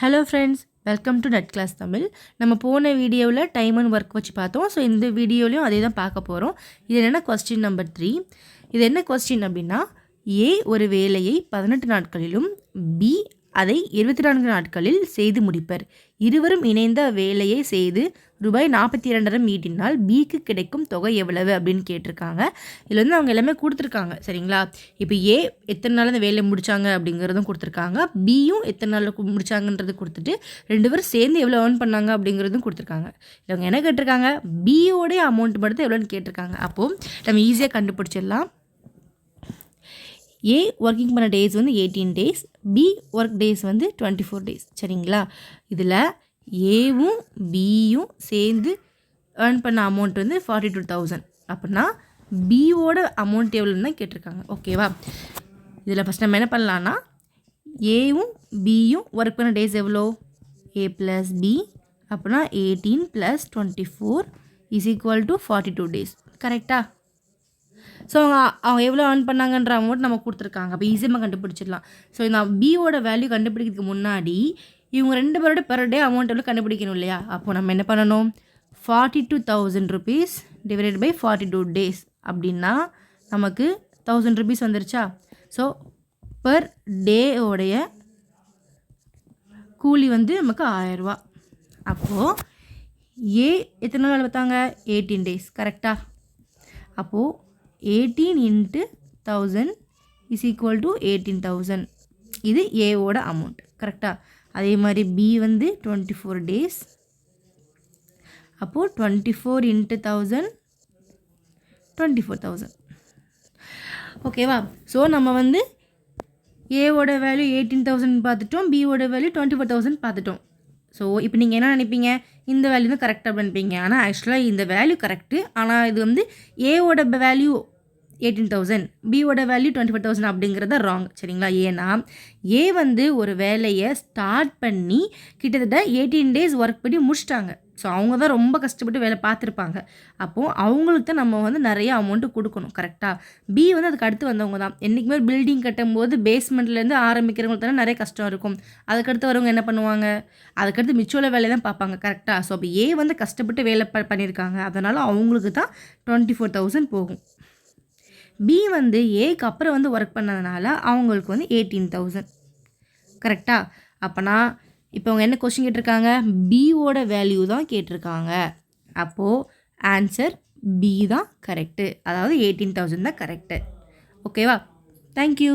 Hello friends, welcome to net class Tamil. நம்ம போன வீடியோவில் டைம் அண்ட் ஒர்க் வச்சு பார்த்தோம். ஸோ இந்த வீடியோலையும் அதே தான் பார்க்க போகிறோம். இது என்னென்னா கொஸ்டின் நம்பர் 3. இது என்ன கொஸ்டின் அப்படின்னா, ஏ ஒரு வேலையை 18 நாட்களிலும் பி அதை 24 நாட்களில் செய்து முடிப்பர். இருவரும் இணைந்த வேலையை செய்து ரூபாய் 42,000 ஈட்டினால் பிக்கு கிடைக்கும் தொகை எவ்வளவு அப்படின்னு கேட்டிருக்காங்க. இதில் வந்து அவங்க எல்லாமே கொடுத்துருக்காங்க, சரிங்களா? இப்போ ஏ எத்தனை நாள் அந்த வேலையை முடித்தாங்க அப்படிங்கிறதும் கொடுத்துருக்காங்க, பியும் எத்தனை நாளில் முடித்தாங்கன்றது கொடுத்துட்டு 2 பேரும் சேர்ந்து எவ்வளோ ஏர்ன் பண்ணாங்க அப்படிங்கிறதும் கொடுத்துருக்காங்க. இவங்க என்ன கேட்டிருக்காங்க, பியோடைய அமௌண்ட் மட்டும் எவ்வளோன்னு கேட்டிருக்காங்க. அப்போது நம்ம ஈஸியாக கண்டுபிடிச்சிடலாம். ஏ ஒர்க்கிங் பண்ண டேஸ் வந்து 18 டேஸ், பி ஒர்க் டேஸ் வந்து 24 டேஸ், சரிங்களா? இதில் ஏவும் பியும் சேர்ந்து ஏர்ன் பண்ண அமௌண்ட் வந்து 42,000. அப்படின்னா பியோட அமௌண்ட் எவ்வளோன்னு தான் கேட்டிருக்காங்க, ஓகேவா? இதில் ஃபஸ்ட் நம்ம என்ன பண்ணலான்னா, ஏவும் பியும் ஒர்க் பண்ண டேஸ் எவ்வளோ, ஏ ப்ளஸ் பி அப்படின்னா 18 + 24 = 42 டேஸ், கரெக்டாக? ஸோ அவங்க எவ்வளோ ஏர்ன் பண்ணாங்கன்ற அமௌண்ட் நம்ம கொடுத்துருக்காங்க. அப்போ ஈஸியாக கண்டுபிடிச்சிடலாம். ஸோ நான் பியோட வேல்யூ கண்டுபிடிக்கிறதுக்கு முன்னாடி இவங்க 2 பேரோட பெர் டே அமௌண்ட் எவ்வளோ கண்டுபிடிக்கணும் இல்லையா? அப்போது நம்ம என்ன பண்ணணும், 42,000 rupees / 42 டேஸ் அப்படின்னா நமக்கு 1,000 rupees வந்துருச்சா? ஸோ பெர் டேயோடைய கூலி வந்து நமக்கு 1000 ரூபா. அப்போது ஏ எத்தனை நாள் பார்த்தாங்க, 18 டேஸ், கரெக்டாக? அப்போது 18 × 1000 = 18,000. இது ஏவோட அமௌண்ட், கரெக்டாக? அதே மாதிரி பி வந்து 24 டேஸ். அப்போது 24 × 1000 24,000, ஓகேவா? ஸோ நம்ம வந்து ஏவோட வேல்யூ 18,000 பார்த்துட்டோம், பியோட வேல்யூ 24,000 பார்த்துட்டோம். ஸோ இப்போ நீங்கள் என்ன நினைப்பீங்க, இந்த வேல்யூ தான் கரெக்டாக நினைப்பீங்க. ஆனால் ஆக்சுவலாக இந்த வேல்யூ கரெக்டு. ஆனால் இது வந்து ஏவோட வேல்யூ 18,000, பியோட வேல்யூ 24,000 அப்படிங்கிறத ராங், சரிங்களா? ஏன்னா ஏ வந்து ஒரு வேலையை ஸ்டார்ட் பண்ணி கிட்டத்தட்ட 18 டேஸ் ஒர்க் பண்ணி முடிச்சிட்டாங்க. ஸோ அவங்க தான் ரொம்ப கஷ்டப்பட்டு வேலை பார்த்துருப்பாங்க. அப்போது அவங்களுக்கு தான் நம்ம வந்து நிறைய அமௌண்ட்டு கொடுக்கணும், கரெக்டாக? பி வந்து அதுக்கு அடுத்து வந்தவங்க தான். என்றைக்குமே பில்டிங் கட்டும்போது பேஸ்மெண்ட்லேருந்து ஆரம்பிக்கிறவங்களுக்கு தானே நிறைய கஷ்டம் இருக்கும். அதுக்கடுத்து வரவங்க என்ன பண்ணுவாங்க, அதுக்கடுத்து மிச்சோல வேலையை தான் பார்ப்பாங்க, கரெக்டாக? ஸோ அப்போ ஏ வந்து கஷ்டப்பட்டு வேலை பண்ணியிருக்காங்க, அதனால் அவங்களுக்கு தான் 24,000 போகும். பி வந்து ஏக்கு அப்புறம் வந்து ஒர்க் பண்ணதுனால அவங்களுக்கு வந்து 18,000, கரெக்டாக? அப்போனா இப்போ அவங்க என்ன கொஸ்டின் கேட்டிருக்காங்க, பியோட வேல்யூ தான் கேட்டிருக்காங்க. அப்போது ஆன்சர் பி தான் கரெக்டு, அதாவது 18,000 தான் கரெக்டு, ஓகேவா? தேங்க்யூ.